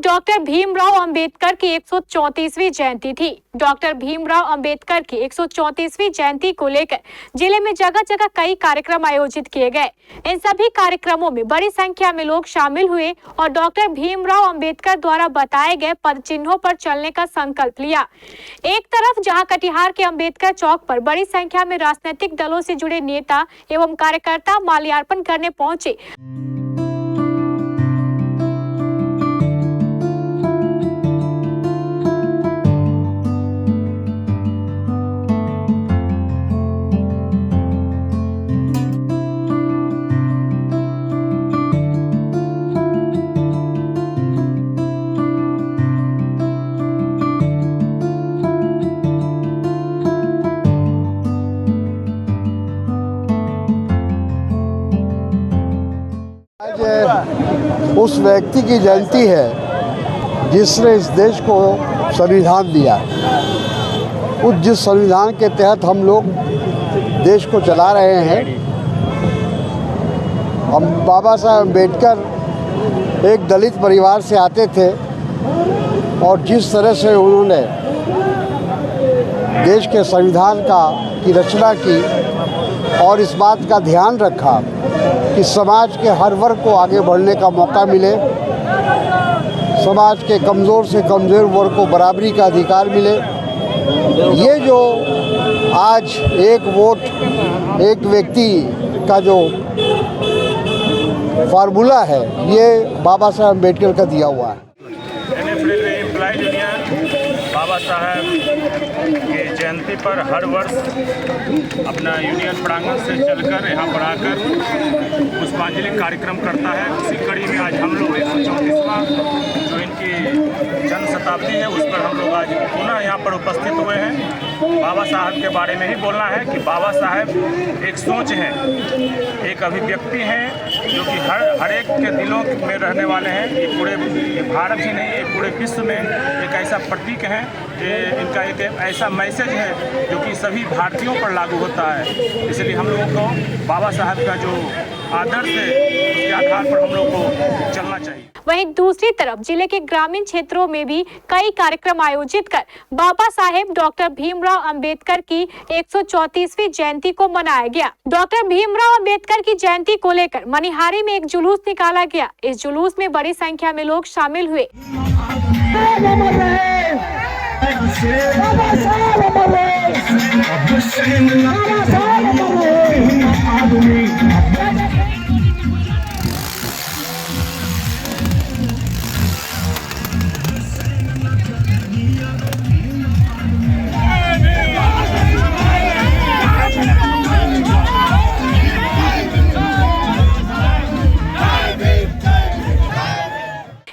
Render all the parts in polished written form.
Doctor Bhimrao Ambedkar की 134वीं जयंती थी। Doctor Bhimrao Ambedkar की 134वीं जयंती को लेकर जिले में जगह जगह कई कार्यक्रम आयोजित किए गए। इन सभी कार्यक्रमों में बड़ी संख्या में लोग शामिल हुए और डॉक्टर भीमराव अंबेडकर द्वारा बताए गए पद चिन्हों पर चलने का संकल्प लिया। एक तरफ जहां कटिहार के अंबेडकर चौक पर बड़ी संख्या में राजनीतिक दलों से जुड़े नेता एवं कार्यकर्ता माल्यार्पण करने पहुंचे, उस व्यक्ति की जयंती है जिसने इस देश को संविधान दिया। उस जिस संविधान के तहत हम लोग देश को चला रहे हैं, हम बाबा साहब अम्बेडकर एक दलित परिवार से आते थे और जिस तरह से उन्होंने देश के संविधान की रचना की और इस बात का ध्यान रखा कि समाज के हर वर्ग को आगे बढ़ने का मौका मिले, समाज के कमज़ोर से कमज़ोर वर्ग को बराबरी का अधिकार मिले। ये जो आज एक वोट एक व्यक्ति का जो फार्मूला है, ये बाबा साहब अम्बेडकर का दिया हुआ है। बाबा साहब की जयंती पर हर वर्ष अपना यूनियन प्रांगण से चलकर यहाँ पर आकर पुष्पांजलि कार्यक्रम करता है। उसी कड़ी में आज हम लोग 134वां जो इनकी जन्म शताब्दी है उस पर हम लोग आज पुनः यहाँ पर उपस्थित हुए हैं। बाबा साहब के बारे में ही बोलना है कि बाबा साहब एक सोच है, एक अभिव्यक्ति है जो कि हर एक के दिलों में रहने वाले हैं। ये पूरे भारत ही नहीं, ये पूरे विश्व में एक ऐसा प्रतीक है, इनका एक ऐसा मैसेज है जो कि सभी भारतीयों पर लागू होता है। इसलिए हम लोगों को बाबा साहब का जो आदर्श है उसके आधार पर हम लोग को चलना चाहिए। वहीं दूसरी तरफ जिले के ग्रामीण क्षेत्रों में भी कई कार्यक्रम आयोजित कर बाबा साहेब डॉक्टर भीमराव अंबेडकर की 134वीं जयंती को मनाया गया। डॉक्टर भीमराव अंबेडकर की जयंती को लेकर मनिहारी में एक जुलूस निकाला गया। इस जुलूस में बड़ी संख्या में लोग शामिल हुए।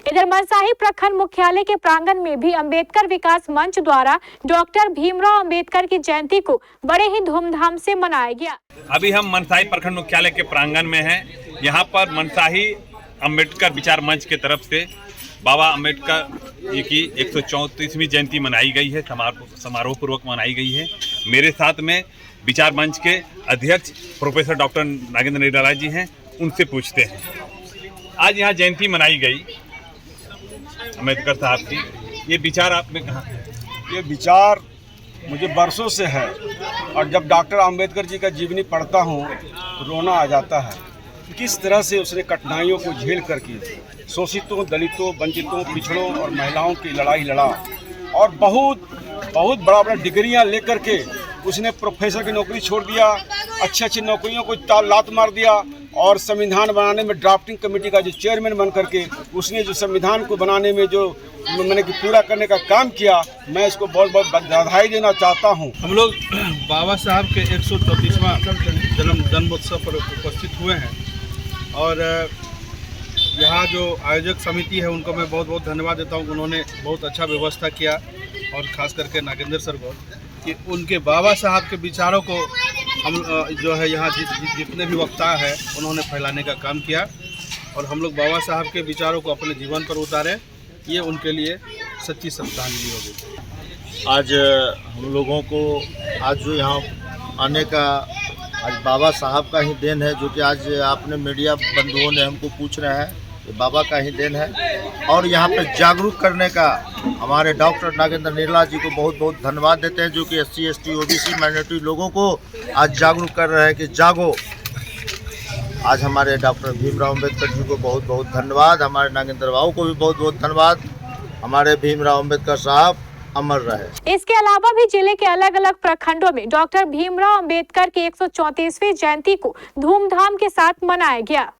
इधर मनसाही प्रखंड मुख्यालय के प्रांगण में भी अंबेडकर विकास मंच द्वारा डॉक्टर भीमराव अंबेडकर की जयंती को बड़े ही धूमधाम से मनाया गया। अभी हम मनसाही प्रखंड मुख्यालय के प्रांगण में हैं। यहाँ पर मनसाही अंबेडकर विचार मंच के तरफ से बाबा अंबेडकर जी की 134वीं जयंती मनाई गई है, समारोह पूर्वक मनाई गई है। मेरे साथ में विचार मंच के अध्यक्ष प्रोफेसर डॉक्टर नागेंद्र निराला जी हैं, उनसे पूछते हैं। आज यहाँ जयंती मनाई गई अंबेडकर साहब की, ये विचार आपने कहा? ये विचार मुझे बरसों से है और जब डॉक्टर अंबेडकर जी का जीवनी पढ़ता हूँ तो रोना आ जाता है। किस तरह से उसने कठिनाइयों को झेल करके शोषितों, दलितों, वंचितों, पिछड़ों और महिलाओं की लड़ाई लड़ा और बहुत बड़ा बड़ा डिग्रियाँ लेकर के उसने प्रोफेसर की नौकरी छोड़ दिया, अच्छी नौकरियों को लात मार दिया और संविधान बनाने में ड्राफ्टिंग कमेटी का जो चेयरमैन बन करके उसने जो संविधान को बनाने में जो मैंने पूरा करने का काम किया, मैं इसको बहुत बहुत बधाई देना चाहता हूँ। हम लोग बाबा साहब के 134वां जन्मोत्सव पर उपस्थित हुए हैं और यहाँ जो आयोजक समिति है उनको मैं बहुत बहुत धन्यवाद देता हूँ। उन्होंने बहुत अच्छा व्यवस्था किया और ख़ास करके नागेंद्र सर को कि उनके बाबा साहब के विचारों को हम जो है यहाँ जितने भी वक्ता है उन्होंने फैलाने का काम किया और हम लोग बाबा साहब के विचारों को अपने जीवन पर उतारें, ये उनके लिए सच्ची श्रद्धांजलि होगी। आज हम लोगों को आज जो यहाँ आने का आज बाबा साहब का ही देन है, जो कि आज आपने मीडिया बंधुओं ने हमको पूछ रहे हैं ये बाबा का ही देन है। और यहाँ पे जागरूक करने का हमारे डॉक्टर नागेंद्र निर्ला जी को बहुत बहुत धन्यवाद देते हैं, जो कि SC ST OBC माइनॉरिटी लोगों को आज जागरूक कर रहे हैं कि जागो। आज हमारे डॉक्टर भीमराव अम्बेडकर जी को बहुत बहुत धन्यवाद, हमारे नागेंद्र बाबू को भी बहुत बहुत धन्यवाद। हमारे भीमराव अम्बेडकर साहब अमर रहे। इसके अलावा भी जिले के अलग अलग प्रखंडों में डॉक्टर भीमराव अंबेडकर की 134वीं जयंती को धूमधाम के साथ मनाया गया।